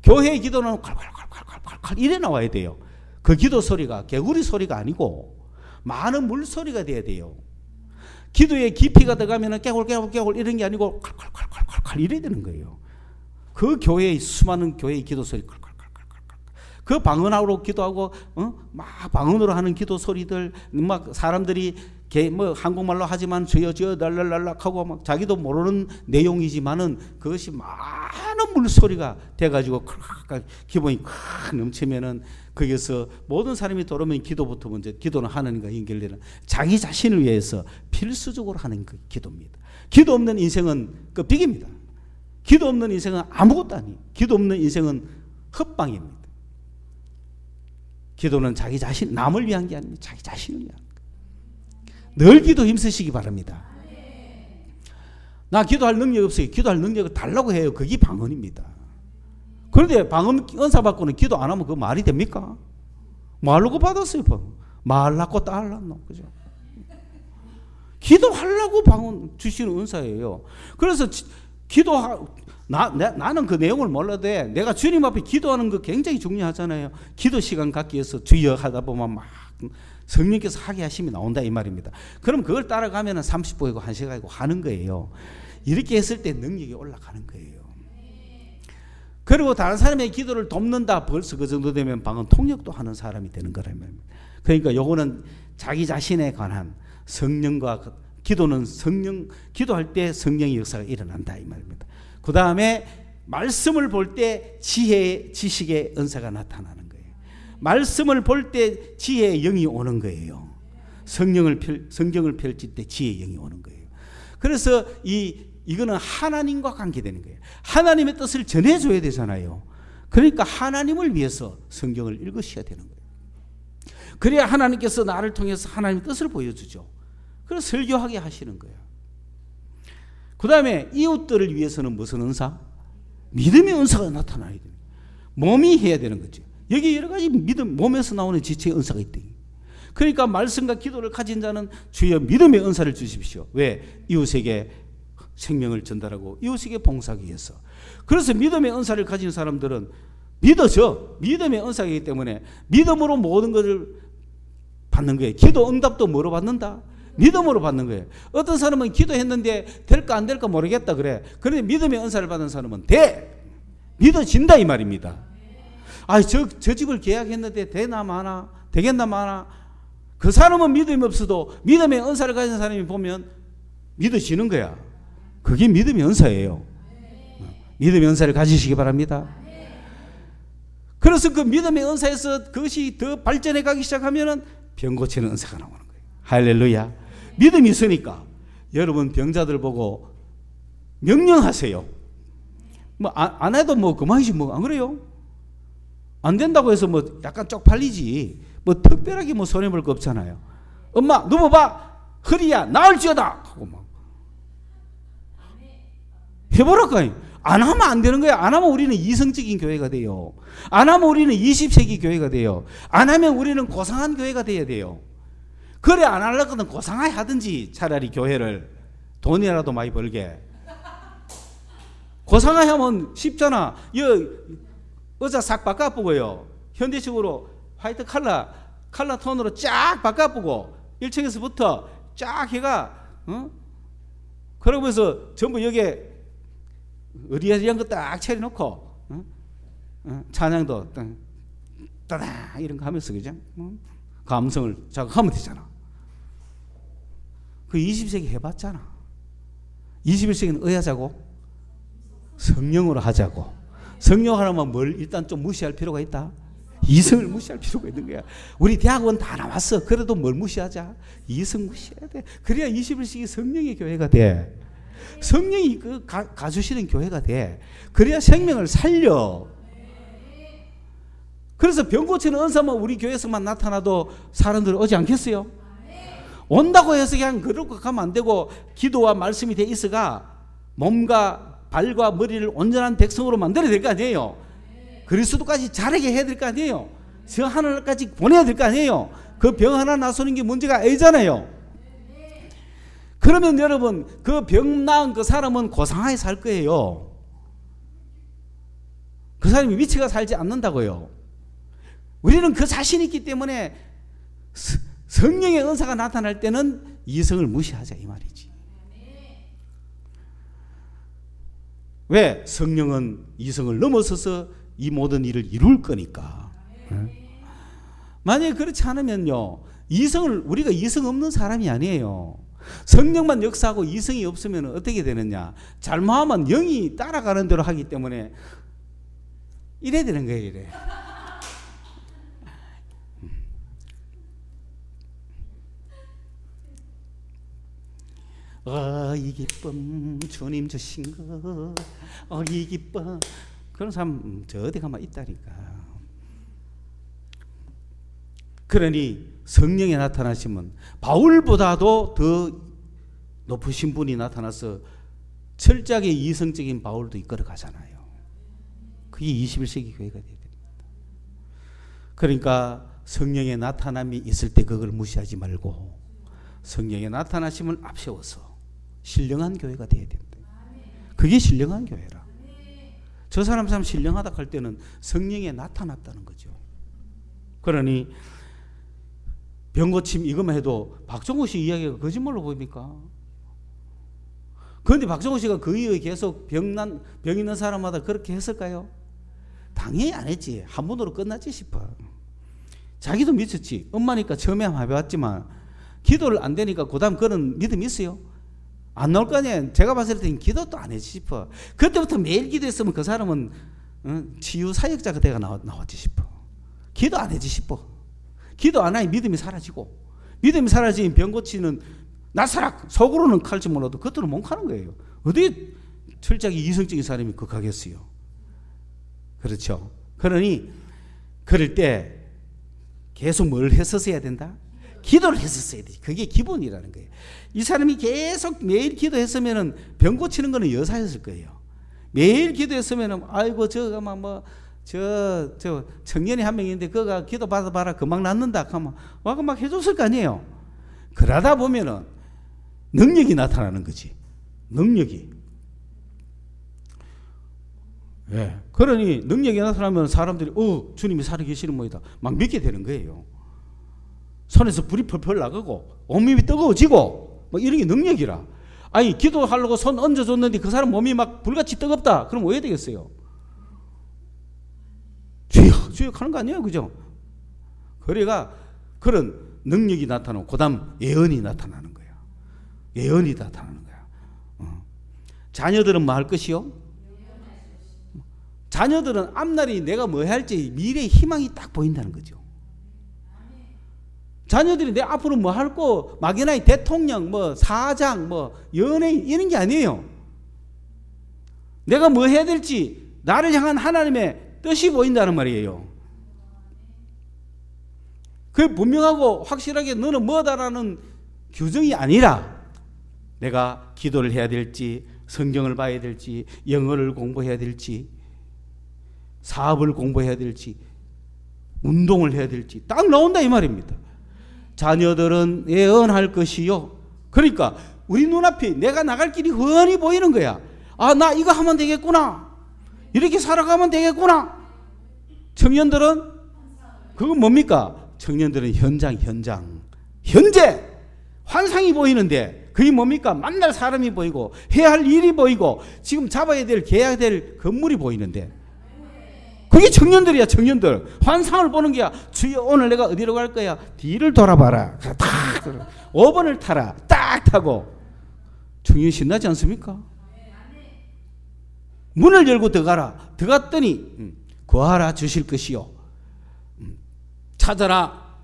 교회의 기도는 콸콸콸콸콸콸 이래 나와야 돼요. 그 기도 소리가 개구리 소리가 아니고 많은 물소리가 돼야 돼요. 기도에 깊이가 들어가면 깨골 이런 게 아니고 콸콸콸콸콸 이래야 되는 거예요. 그 교회의 수많은 교회의 기도 소리 콸콸콸콸콸 그 방언으로 기도하고 막 방언으로 하는 기도 소리들 막 사람들이 뭐 한국말로 하지만 저여 랄랄랄락 하고 막 자기도 모르는 내용이지만은 그것이 많은 물소리가 돼가지고 기분이 콱 넘치면은 거기서 모든 사람이 돌아오면 기도부터 먼저 기도는 하나님과 연결되는 자기 자신을 위해서 필수적으로 하는 그 기도입니다. 기도 없는 인생은 그 빅입니다. 기도 없는 인생은 아무것도 아니에요. 기도 없는 인생은 헛방입니다. 기도는 자기 자신, 남을 위한 게 아닙니다. 자기 자신을 위한 늘 기도 힘쓰시기 바랍니다. 나 기도할 능력 없어요. 기도할 능력을 달라고 해요. 그게 방언입니다. 그런데 방언 은사 받고는 기도 안 하면 그거 말이 됩니까? 말로 받았어요. 말라고 딸랐노. 그죠? 기도하려고 방언 주시는 은사예요. 그래서 나는 그 내용을 몰라도 돼. 내가 주님 앞에 기도하는 거 굉장히 중요하잖아요. 기도 시간 갖기 위해서 주여 하다 보면 막 성령께서 하게 하심이 나온다 이 말입니다. 그럼 그걸 따라가면 30분이고 1시간이고 하는 거예요. 이렇게 했을 때 능력이 올라가는 거예요. 그리고 다른 사람의 기도를 돕는다. 벌써 그 정도 되면 방언 통역도 하는 사람이 되는 거란 말입니다. 그러니까 요거는 자기 자신에 관한 성령과 기도는 기도할 때 성령의 역사가 일어난다 이 말입니다. 그 다음에 말씀을 볼 때 지식의 은사가 나타나는 거예요. 말씀을 볼 때 지혜의 영이 오는 거예요. 성경을 펼칠 때 지혜의 영이 오는 거예요. 그래서 이거는 하나님과 관계되는 거예요. 하나님의 뜻을 전해줘야 되잖아요. 그러니까 하나님을 위해서 성경을 읽으셔야 되는 거예요. 그래야 하나님께서 나를 통해서 하나님의 뜻을 보여주죠. 그래서 설교하게 하시는 거예요. 그 다음에 이웃들을 위해서는 무슨 은사? 믿음의 은사가 나타나야 돼요. 몸이 해야 되는 거죠. 여기 여러 가지 몸에서 나오는 지체의 은사가 있대. 그러니까 말씀과 기도를 가진 자는 주여 믿음의 은사를 주십시오. 왜? 이웃에게 생명을 전달하고 이웃에게 봉사하기 위해서. 그래서 믿음의 은사를 가진 사람들은 믿어져. 믿음의 은사이기 때문에 믿음으로 모든 것을 받는 거예요. 기도 응답도 뭐로 받는다? 믿음으로 받는 거예요. 어떤 사람은 기도했는데 될까 안 될까 모르겠다 그래. 그런데 믿음의 은사를 받은 사람은 믿어진다 이 말입니다. 저 집을 계약했는데 되나 마나 되겠나 마나. 그 사람은 믿음이 없어도 믿음의 은사를 가진 사람이 보면 믿어지는 거야. 그게 믿음의 은사예요. 믿음의 은사를 가지시기 바랍니다. 그래서 그 믿음의 은사에서 그것이 더 발전해 가기 시작하면 병 고치는 은사가 나오는 거예요. 할렐루야. 믿음이 있으니까 여러분 병자들 보고 명령하세요. 안 해도 그만이지 안 그래요? 안 된다고 해서 약간 쪽팔리지. 특별하게 손해볼 거 없잖아요. 엄마 누워봐. 허리야 나을지어다 하고 막 해보라까요. 안 하면 안 되는 거야. 안 하면 우리는 이성적인 교회가 돼요. 안 하면 우리는 20세기 교회가 돼요. 안 하면 우리는 고상한 교회가 돼야 돼요. 그래 안 하려거든 고상하게 하든지 차라리 교회를 돈이라도 많이 벌게. 고상하게 하면 쉽잖아. 의자 싹 바꿔보고요. 현대식으로 화이트 칼라 톤으로 쫙 바꿔보고 1층에서부터 쫙 해가 그러면서 전부 여기에 어리어리한 거 딱 차려놓고 찬양도 따다 이런 거 하면서 그죠? 감성을 자극하면 되잖아. 그 20세기 해봤잖아. 21세기는 의하자고 성령으로 하자고. 성령 하려면 뭘 일단 좀 무시할 필요가 있다. 이성을 무시할 필요가 있는 거야. 우리 대학원 다 나왔어. 그래도 뭘 무시하자? 이성 무시해야 돼. 그래야 21세기 성령의 교회가 돼. 성령이 가주시는 교회가 돼. 그래야 생명을 살려. 그래서 병 고치는 은사만 우리 교회에서만 나타나도 사람들 오지 않겠어요? 온다고 해서 그냥 그렇게 가면 안 되고 기도와 말씀이 돼 있어가 몸과 발과 머리를 온전한 백성으로 만들어야 될 거 아니에요. 그리스도까지 자라게 해야 될 거 아니에요. 저 하늘까지 보내야 될 거 아니에요. 그 병 하나 나서는 게 문제가 아니잖아요. 그러면 여러분 그 병 나은 그 사람은 고상하게 살 거예요. 그 사람이 미치가 살지 않는다고요. 우리는 그 자신이 있기 때문에 성령의 은사가 나타날 때는 이성을 무시하자 이 말이지. 왜? 성령은 이성을 넘어서서 이 모든 일을 이룰 거니까. 만약에 그렇지 않으면요, 우리가 이성 없는 사람이 아니에요. 성령만 역사하고 이성이 없으면 어떻게 되느냐? 잘못하면 영이 따라가는 대로 하기 때문에 이래야 되는 거예요. 이래. 이 기쁨 주님 주신 거 이 기쁨. 그런 사람 저 어디 가면 있다니까. 그러니 성령에 나타나시면 바울보다도 더 높으신 분이 나타나서 철저하게 이성적인 바울도 이끌어 가잖아요. 그게 21세기 교회가 돼야 됩니다. 그러니까 성령의 나타남이 있을 때 그걸 무시하지 말고 성령의 나타나심을 앞세워서 신령한 교회가 돼야 됩니다. 그게 신령한 교회라. 저 사람 참 신령하다 할 때는 성령에 나타났다는 거죠. 그러니 병고침 이것만 해도 박정호 씨 이야기가 거짓말로 보입니까? 그런데 박정호 씨가 그 이후에 계속 병 있는 사람마다 그렇게 했을까요? 당연히 안 했지. 한 번으로 끝났지 싶어. 자기도 미쳤지. 엄마니까 처음에 한번 해봤지만 기도를 안 되니까 그 다음 그런 믿음이 있어요? 안 나올 거 아니에요. 제가 봤을 때는 기도도 안 했지 싶어. 그때부터 매일 기도했으면 그 사람은 치유 사역자가 돼가 나왔지 싶어. 기도 안 했지 싶어. 기도 안 하니 믿음이 사라지고, 믿음이 사라지면 병 고치는 나사락 속으로는 칼지 몰라도 겉으로 못 가는 거예요. 어디 철저하게 이성적인 사람이 그하겠어요. 그렇죠. 그러니 그럴 때 계속 뭘 했었어야 된다? 기도를 했었어야 돼. 그게 기본이라는 거예요. 이 사람이 계속 매일 기도했으면은 병 고치는 거는 여사였을 거예요. 매일 기도했으면은 아이고 저가 저 청년이 한 명 있는데 그가 기도 받아봐라 금방 낫는다 하면 와가 막 해줬을 거 아니에요. 그러다 보면은 능력이 나타나는 거지. 능력이. 예. 그러니 능력이 나타나면 사람들이 주님이 살아계시는 모이다 막 믿게 되는 거예요. 손에서 불이 펄펄 나가고 온몸이 뜨거워지고 뭐 이런 게 능력이라. 아니 기도하려고 손 얹어줬는데 그 사람 몸이 막 불같이 뜨겁다. 그럼 뭐 해야 되겠어요? 주여 하는 거 아니에요, 그죠? 그러니까 그런 능력이 나타나고 그 다음 예언이 나타나는 거야. 예언이 나타나는 거야. 자녀들은 뭐 할 것이요? 자녀들은 앞날이 내가 뭐 할지 미래의 희망이 딱 보인다는 거죠. 자녀들이 내 앞으로 뭐 할 거 막연하게 대통령 뭐 사장 뭐 연예인 이런 게 아니에요. 내가 뭐 해야 될지 나를 향한 하나님의 뜻이 보인다는 말이에요. 그게 분명하고 확실하게 너는 뭐다라는 규정이 아니라 내가 기도를 해야 될지 성경을 봐야 될지 영어를 공부해야 될지 사업을 공부해야 될지 운동을 해야 될지 딱 나온다 이 말입니다. 자녀들은 예언할 것이요. 그러니까 우리 눈앞에 내가 나갈 길이 훤히 보이는 거야. 아, 나 이거 하면 되겠구나. 이렇게 살아가면 되겠구나. 청년들은 그건 뭡니까? 청년들은 현재 환상이 보이는데 그게 뭡니까? 만날 사람이 보이고 해야 할 일이 보이고 지금 잡아야 될 개야 될 건물이 보이는데 그게 청년들이야. 청년들 환상을 보는 게야. 주여 오늘 내가 어디로 갈 거야? 뒤를 돌아봐라. 딱 5번을 타라. 딱 타고 청년 신나지 않습니까? 문을 열고 들어가라. 들어갔더니 구하라 주실 것이요. 찾아라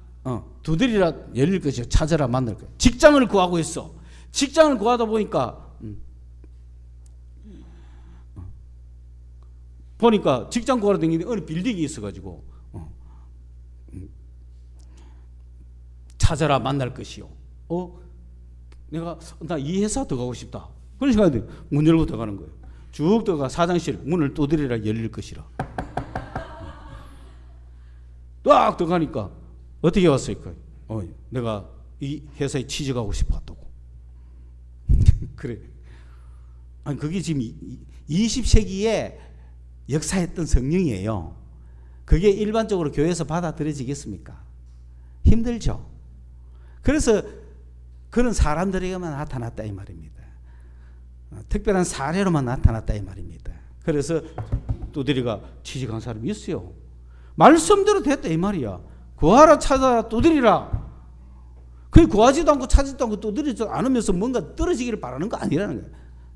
두드리라 열릴 것이요. 찾아라 만날 것이요. 직장을 구하고 있어. 직장을 구하다 보니까 직장 구하러 다니는데 어느 빌딩이 있어가지고 찾아라 만날 것이요. 내가 나 이 회사 들어가고 싶다. 그런 생각이 문 열고 들어가는 거예요. 쭉 들어가 사장실 문을 두드리라 열릴 것이라. 딱 들어가니까 어떻게 왔을까? 내가 이 회사에 취직하고 싶었다고. 그래. 아니 그게 지금 20세기에 역사했던 성령이에요. 그게 일반적으로 교회에서 받아들여지겠습니까? 힘들죠. 그래서 그런 사람들에게만 나타났다 이 말입니다. 특별한 사례로만 나타났다 이 말입니다. 그래서 두드리가 취직한 사람이 있어요. 말씀대로 됐다 이 말이야. 구하라 찾아라 두드리라. 그 구하지도 않고 찾지도 않고 두드리지도 않으면서 뭔가 떨어지기를 바라는 거 아니라는 거야.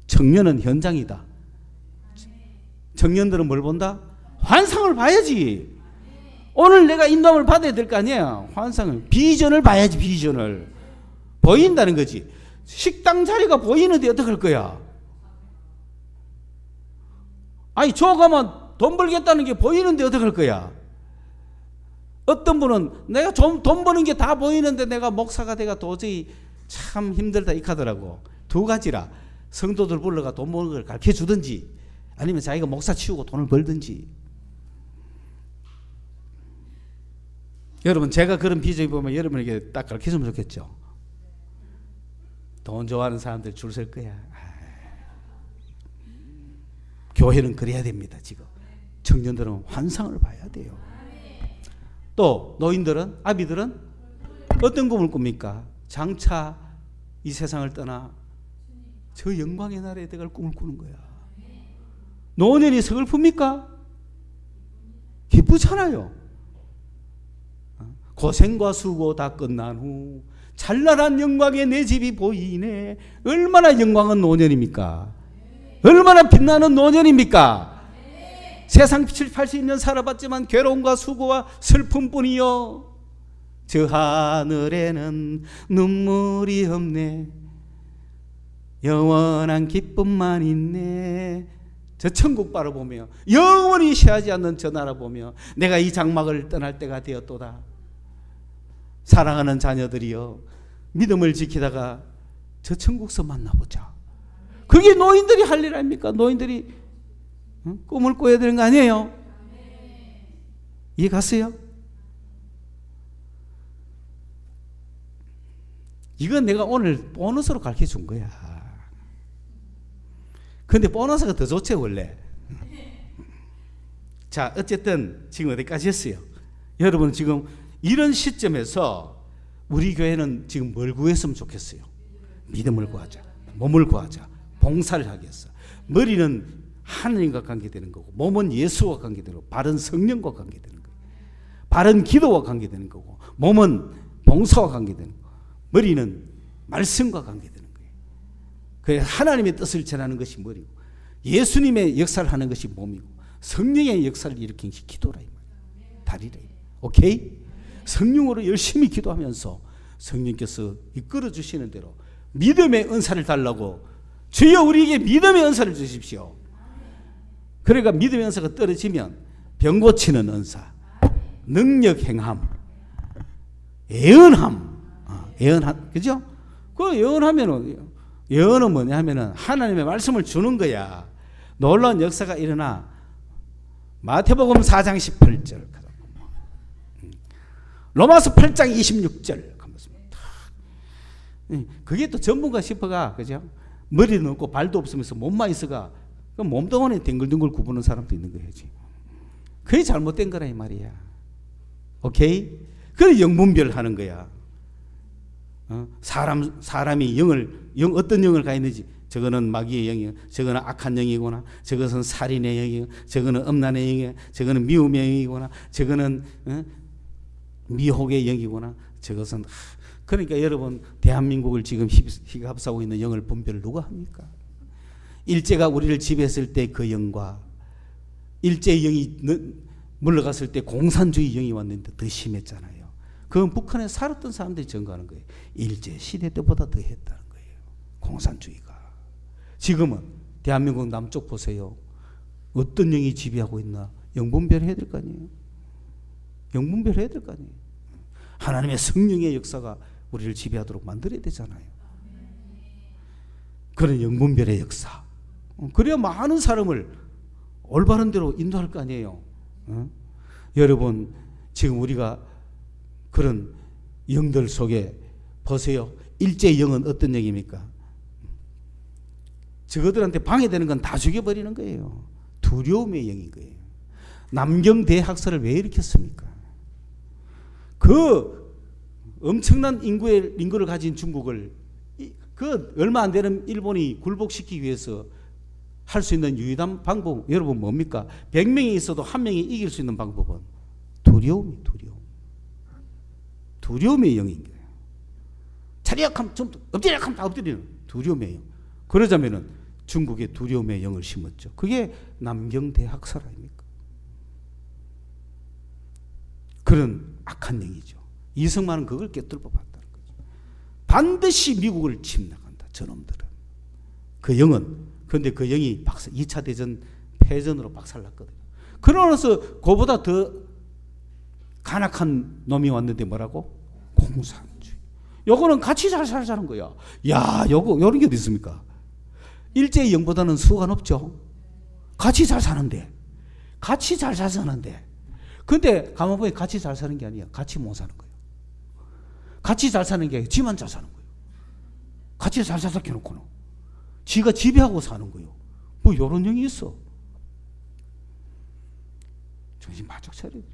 청년은 현장이다. 청년들은 뭘 본다? 환상을 봐야지. 오늘 내가 인도함을 받아야 될 거 아니야. 환상을 비전을 봐야지. 비전을 보인다는 거지. 식당 자리가 보이는데 어떡할 거야? 아니 저 가면 돈 벌겠다는 게 보이는데 어떡할 거야? 어떤 분은 내가 돈 버는 게 다 보이는데 내가 목사가 돼가 도저히 참 힘들다 이 카더라고. 두 가지라. 성도들 불러가 돈 모으는 걸 가르쳐 주든지 아니면 자기가 목사 치우고 돈을 벌든지. 여러분 제가 그런 비전이 보면 여러분에게 딱 가르쳐 주면 좋겠죠. 돈 좋아하는 사람들 줄 설 거야. 교회는 그래야 됩니다. 지금 청년들은 환상을 봐야 돼요. 또 노인들은, 아비들은 어떤 꿈을 꿉니까? 장차 이 세상을 떠나 저 영광의 나라에 들어갈 꿈을 꾸는 거야. 노년이 서글픕니까? 기쁘잖아요. 고생과 수고 다 끝난 후 찬란한 영광의 내 집이 보이네. 얼마나 영광은 노년입니까? 얼마나 빛나는 노년입니까? 세상 빛을 80년 살아봤지만 괴로움과 수고와 슬픔뿐이요. 저 하늘에는 눈물이 없네. 영원한 기쁨만 있네. 저 천국 바라보며 영원히 쉬하지 않는 저 나라 보며 내가 이 장막을 떠날 때가 되었도다. 사랑하는 자녀들이여, 믿음을 지키다가 저 천국서 만나보자. 그게 노인들이 할 일 아닙니까? 노인들이 꿈을 꿔야 되는 거 아니에요? 이해 갔어요? 이건 내가 오늘 보너스로 가르쳐 준 거야. 근데 보너스가 더 좋지 원래. 자, 어쨌든 지금 어디까지 했어요? 여러분 지금 이런 시점에서 우리 교회는 지금 뭘 구했으면 좋겠어요? 믿음을 구하자, 몸을 구하자, 봉사를 하겠어. 머리는 하나님과 관계되는 거고, 몸은 예수와 관계되는 거고, 발은 성령과 관계되는 거고, 발은 기도와 관계되는 거고, 몸은 봉사와 관계되는 거고, 머리는 말씀과 관계되는 거예요. 그래서 하나님의 뜻을 전하는 것이 머리고, 예수님의 역사를 하는 것이 몸이고, 성령의 역사를 일으키는 것이 기도라 이 말이에요. 다리라. 오케이? 성령으로 열심히 기도하면서 성령께서 이끌어 주시는 대로 믿음의 은사를 달라고, 주여 우리에게 믿음의 은사를 주십시오. 그러니까 믿음의 은사가 떨어지면 병 고치는 은사, 능력 행함, 예언함, 예언함, 그죠? 그 예언하면은, 예언은 뭐냐 하면은 하나님의 말씀을 주는 거야. 놀라운 역사가 일어나. 마태복음 4장 18절, 로마서 8장 26절. 그게 또 전문가 싶어가, 그죠? 머리는 없고 발도 없으면서 몸만 있어가 몸뚱아리 댕글댕글 구부는 사람도 있는 거지. 그게 잘못된 거라 이 말이야. 오케이? 그래 영분별 하는 거야. 사람이 어떤 영을 가야 되는지, 저거는 마귀의 영이요, 저거는 악한 영이구나, 저것은 살인의 영이요, 저거는 음란의 영이요, 저거는 미움의 영이구나, 저거는 미혹의 영이구나, 저것은. 그러니까 여러분 대한민국을 지금 휘갑사고 있는 영을 분별을 누가 합니까? 일제가 우리를 지배했을 때 그 영과 일제의 영이 물러갔을 때 공산주의 영이 왔는데 더 심했잖아요. 그건 북한에 살았던 사람들이 증거하는 거예요. 일제 시대 때보다 더 했다는 거예요. 공산주의가. 지금은 대한민국 남쪽 보세요. 어떤 영이 지배하고 있나? 영분별해야 될 거 아니에요. 영분별해야 될 거 아니에요. 하나님의 성령의 역사가 우리를 지배하도록 만들어야 되잖아요. 그런 영분별의 역사. 그래야 많은 사람을 올바른 대로 인도할 거 아니에요. 여러분 지금 우리가 그런 영들 속에 보세요. 일제의 영은 어떤 영입니까? 저거들한테 방해되는 건 다 죽여버리는 거예요. 두려움의 영인 거예요. 남경대학살을 왜 일으켰습니까? 그 엄청난 인구를 가진 중국을 그 얼마 안 되는 일본이 굴복시키기 위해서 할 수 있는 유일한 방법, 여러분 뭡니까? 100명이 있어도 한 명이 이길 수 있는 방법은 두려움. 두려움의 영인 거예요. 자리약하면 좀 엎드리약하면 다 엎드리는 두려움의 영. 그러자면은 중국의 두려움의 영을 심었죠. 그게 남경대학살 아닙니까? 그런 악한 영이죠. 이승만은 그걸 깨뚫고 봤다는 거죠. 반드시 미국을 침략한다. 저놈들은. 그 영은. 그런데 그 영이 2차 대전 패전으로 박살났거든요. 그러면서 그보다 더 간악한 놈이 왔는데 뭐라고? 공산주의. 요거는 같이 잘 살자는 거야. 야, 요런 게 어디 있습니까? 일제의 영보다는 수가 높죠. 같이 잘 사는데. 같이 잘 사는데. 근데 가만 보니 같이 잘 사는 게 아니야. 같이 못 사는 거예요. 같이 잘 사는 게 아니라 지만 잘 사는 거예요. 같이 잘 살자 해놓고는 지가 지배하고 사는 거예요. 뭐 이런 영이 있어. 정신 바짝 차려야 돼.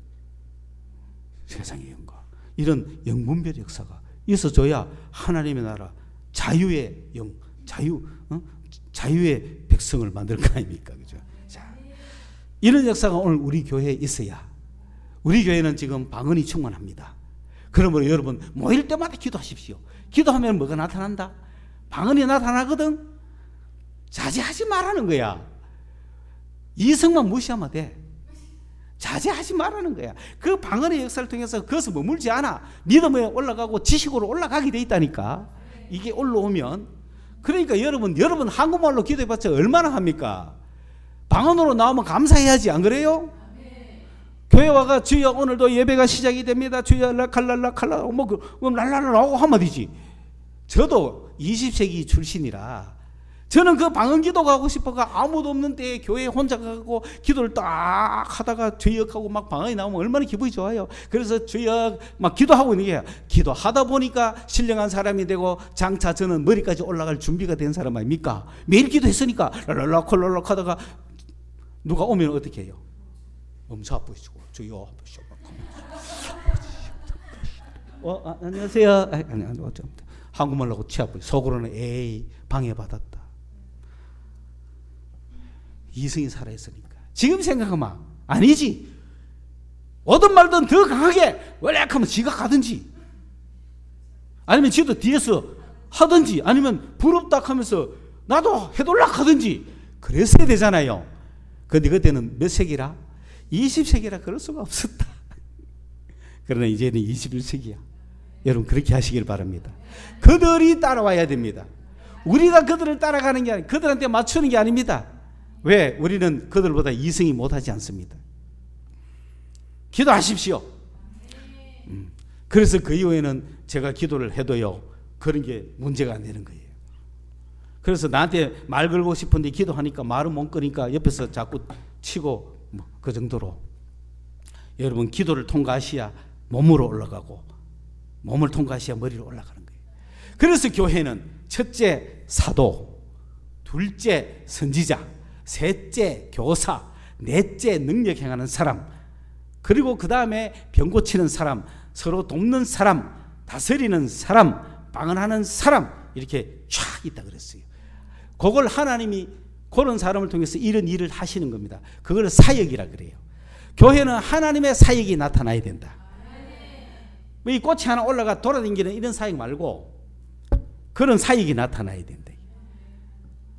세상의 영과 이런 영분별 역사가 있어줘야 하나님의 나라 자유의 영, 자유의 백성을 만들 거 아닙니까? 그죠? 자, 이런 역사가 오늘 우리 교회에 있어야 우리 교회는 지금 방언이 충만합니다. 그러므로 여러분 모일 때마다 기도하십시오. 기도하면 뭐가 나타난다? 방언이 나타나거든. 자제하지 말라는 거야. 이성만 무시하면 돼. 자제하지 말라는 거야. 그 방언의 역사를 통해서 그것을 머물지 않아. 믿음에 올라가고 지식으로 올라가게 돼 있다니까. 이게 올라오면. 그러니까 여러분 한국말로 기도해봤자 얼마나 합니까? 방언으로 나오면 감사해야지. 안 그래요? 교회 와가 주여 오늘도 예배가 시작이 됩니다. 주여 랄랄라 뭐 랄랄라 하고 하면 되지. 저도 20세기 출신이라 저는 그 방언 기도가 하고 싶어가 아무도 없는 때에 교회에 혼자 가고 기도를 딱 하다가 주역하고 막 방언이 나오면 얼마나 기분이 좋아요. 그래서 주역 막 기도하고 있는 게 기도하다 보니까 신령한 사람이 되고 장차 저는 머리까지 올라갈 준비가 된 사람 아닙니까? 매일 기도했으니까 랄랄라 콜랄락 하다가 누가 오면 어떻게 해요? 엄청 아프시고 주여 안녕하세요. 한국말로 하고 취하고 속으로는 에이 방해받았다. 이성이 살아있으니까. 지금 생각하면 아니지. 오든 말든 더 강하게 원래하면 지가 가든지 아니면 지도 뒤에서 하든지 아니면 부럽다 하면서 나도 해돌라 하든지 그랬어야 되잖아요. 근데 그때는 몇 세기라? 20세기라 그럴 수가 없었다. 그러나 이제는 21세기야. 여러분 그렇게 하시길 바랍니다. 그들이 따라와야 됩니다. 우리가 그들을 따라가는 게 아니라 그들한테 맞추는 게 아닙니다. 왜? 우리는 그들보다 이성이 못하지 않습니다. 기도하십시오. 그래서 그 이후에는 제가 기도를 해도요 그런 게 문제가 안 되는 거예요. 그래서 나한테 말 걸고 싶은데 기도하니까 말은 못 거니까 옆에서 자꾸 치고 뭐 그 정도로. 여러분 기도를 통과하셔야 몸으로 올라가고 몸을 통과하셔야 머리로 올라가는 거예요. 그래서 교회는 첫째 사도, 둘째 선지자, 셋째 교사, 넷째 능력 행하는 사람, 그리고 그 다음에 병 고치는 사람, 서로 돕는 사람, 다스리는 사람, 방언하는 사람, 이렇게 쫙 있다 그랬어요. 그걸 하나님이 그런 사람을 통해서 이런 일을 하시는 겁니다. 그걸 사역이라 그래요. 교회는 하나님의 사역이 나타나야 된다. 이 꽃이 하나 올라가 돌아다니는 이런 사역 말고 그런 사역이 나타나야 된다.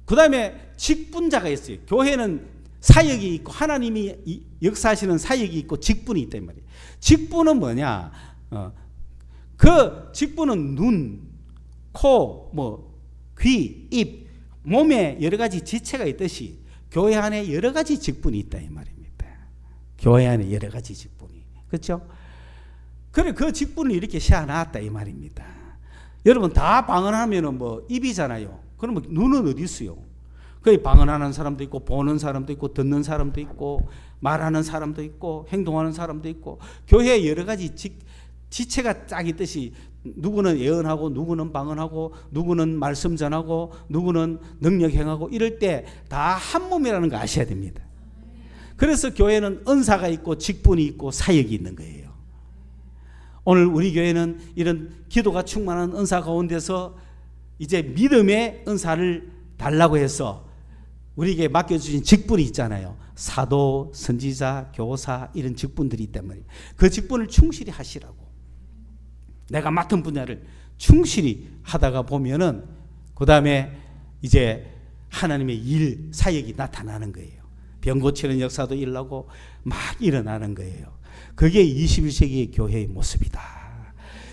그 다음에 직분자가 있어요. 교회는 사역이 있고 하나님이 역사하시는 사역이 있고 직분이 있다 이 말이에요. 직분은 뭐냐? 그 직분은 눈, 코, 귀, 입, 몸에 여러 가지 지체가 있듯이 교회 안에 여러 가지 직분이 있다 이 말입니다. 교회 안에 여러 가지 직분이. 그렇죠? 그래 그 직분을 이렇게 세워놨다 이 말입니다. 여러분 다 방언하면은 입이잖아요. 그러면 눈은 어디 있어요? 거기 방언하는 사람도 있고 보는 사람도 있고 듣는 사람도 있고 말하는 사람도 있고 행동하는 사람도 있고 교회에 여러 가지 지체가 쫙 있듯이 누구는 예언하고 누구는 방언하고 누구는 말씀 전하고 누구는 능력 행하고 이럴 때 다 한 몸이라는 거 아셔야 됩니다. 그래서 교회는 은사가 있고 직분이 있고 사역이 있는 거예요. 오늘 우리 교회는 이런 기도가 충만한 은사 가운데서 이제 믿음의 은사를 달라고 해서 우리에게 맡겨주신 직분이 있잖아요. 사도, 선지자, 교사 이런 직분들이 있단 말이에요. 그 직분을 충실히 하시라고. 내가 맡은 분야를 충실히 하다가 보면은 그 다음에 이제 하나님의 일, 사역이 나타나는 거예요. 병 고치는 역사도 일어나고 막 일어나는 거예요. 그게 21세기의 교회의 모습이다.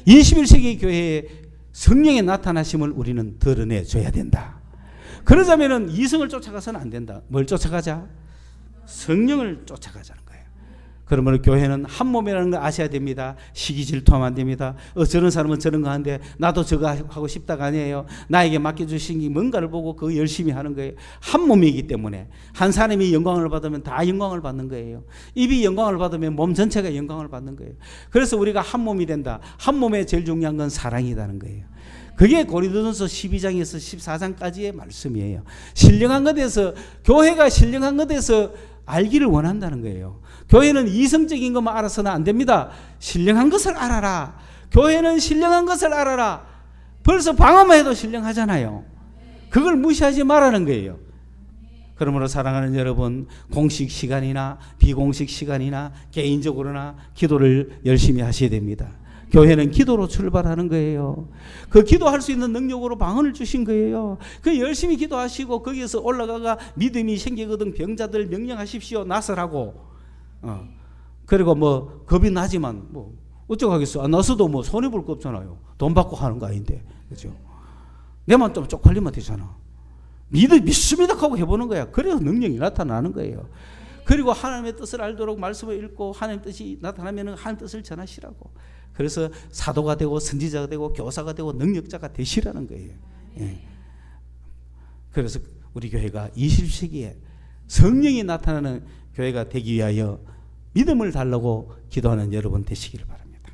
21세기의 교회의 성령의 나타나심을 우리는 드러내줘야 된다. 그러자면은 이성을 쫓아가서는 안 된다. 뭘 쫓아가자? 성령을 쫓아가자는 거예요. 그러므로 교회는 한 몸이라는 걸 아셔야 됩니다. 시기 질투하면 안 됩니다. 저런 사람은 저런 거 하는데 나도 저거 하고 싶다가 아니에요. 나에게 맡겨주신 게 뭔가를 보고 그 열심히 하는 거예요. 한 몸이기 때문에 한 사람이 영광을 받으면 다 영광을 받는 거예요. 입이 영광을 받으면 몸 전체가 영광을 받는 거예요. 그래서 우리가 한 몸이 된다. 한 몸에 제일 중요한 건 사랑이라는 거예요. 그게 고린도전서 12장에서 14장까지의 말씀이에요. 신령한 것에서, 교회가 신령한 것에서 알기를 원한다는 거예요. 교회는 이성적인 것만 알아서는 안 됩니다. 신령한 것을 알아라. 교회는 신령한 것을 알아라. 벌써 방언만 해도 신령하잖아요. 그걸 무시하지 말라는 거예요. 그러므로 사랑하는 여러분, 공식 시간이나 비공식 시간이나 개인적으로나 기도를 열심히 하셔야 됩니다. 교회는 기도로 출발하는 거예요. 그 기도할 수 있는 능력으로 방언을 주신 거예요. 그 열심히 기도하시고 거기에서 올라가가 믿음이 생기거든 병자들 명령하십시오. 나서라고. 그리고 뭐 겁이 나지만 뭐 어쩌고 하겠어. 나서도 뭐 손해볼 거 없잖아요. 돈 받고 하는 거 아닌데. 그죠? 내만 좀 쪽팔리면 되잖아. 믿습니다 하고 해보는 거야. 그래서 능력이 나타나는 거예요. 그리고 하나님의 뜻을 알도록 말씀을 읽고 하나님의 뜻이 나타나면 하나님의 뜻을 전하시라고. 그래서 사도가 되고 선지자가 되고 교사가 되고 능력자가 되시라는 거예요. 예. 그래서 우리 교회가 20세기에 성령이 나타나는 교회가 되기 위하여 믿음을 달라고 기도하는 여러분 되시기를 바랍니다.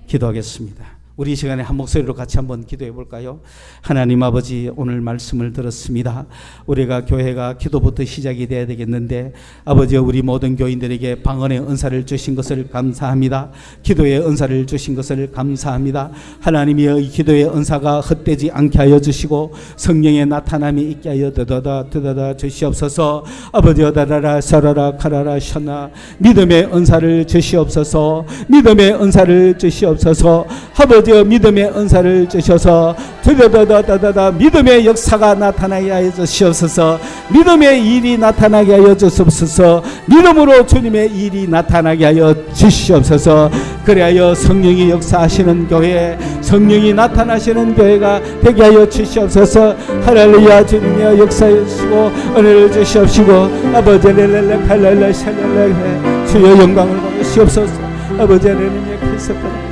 기도하겠습니다. 우리 이 시간에 한 목소리로 같이 한번 기도해 볼까요? 하나님 아버지, 오늘 말씀을 들었습니다. 우리가 교회가 기도부터 시작이 돼야 되겠는데 아버지, 우리 모든 교인들에게 방언의 은사를 주신 것을 감사합니다. 기도의 은사를 주신 것을 감사합니다. 하나님이 이 기도의 은사가 헛되지 않게 하여 주시고 성령의 나타남이 있게 하여 드다다 주시옵소서. 아버지, 다라라 사라라 카라라 샤나, 믿음의 은사를 주시옵소서. 믿음의 은사를 주시옵소서. 아버지, 믿음의 은사를 주셔서 드다다다다다 믿음의 역사가 나타나게 하여 주시옵소서. 믿음의 일이 나타나게 하여 주시옵소서. 믿음으로 주님의 일이 나타나게 하여 주시옵소서. 그리하여 성령이 역사하시는 교회, 성령이 나타나시는 교회가 되게 하여 주시옵소서. 할렐루야. 주님이여 역사해 주시고 은혜를 주시옵시고 아버지 렐렐레 칼렐레 샬렐레 주여 영광을 받으시옵소서. 아버지 하나님의 크리스토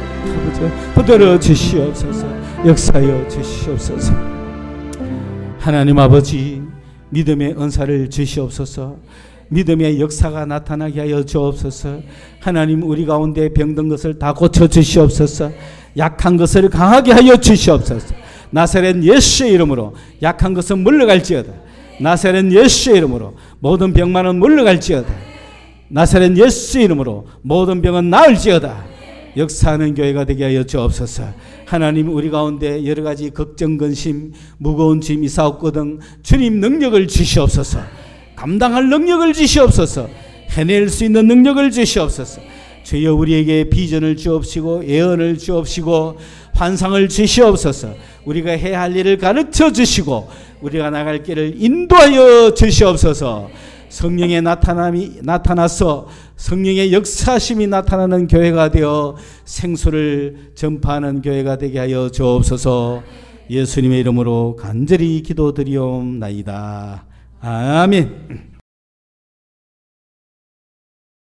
붙들어 주시옵소서. 역사여 주시옵소서. 하나님 아버지, 믿음의 은사를 주시옵소서. 믿음의 역사가 나타나게 하여 주옵소서. 하나님, 우리 가운데 병든 것을 다 고쳐 주시옵소서. 약한 것을 강하게 하여 주시옵소서. 나사렛 예수의 이름으로 약한 것은 물러갈지어다. 나사렛 예수의 이름으로 모든 병만은 물러갈지어다. 나사렛 예수의 이름으로 모든 병은 나을지어다. 역사하는 교회가 되게 하여 주옵소서. 하나님, 우리 가운데 여러 가지 걱정, 근심, 무거운 짐이 쌓였거든 주님 능력을 주시옵소서. 감당할 능력을 주시옵소서. 해낼 수 있는 능력을 주시옵소서. 주여 우리에게 비전을 주옵시고 예언을 주옵시고 환상을 주시옵소서. 우리가 해야 할 일을 가르쳐 주시고 우리가 나갈 길을 인도하여 주시옵소서. 성령의 나타남이 나타나서 성령의 역사심이 나타나는 교회가 되어 생수를 전파하는 교회가 되게 하여 주옵소서. 예수님의 이름으로 간절히 기도드리옵나이다. 아멘.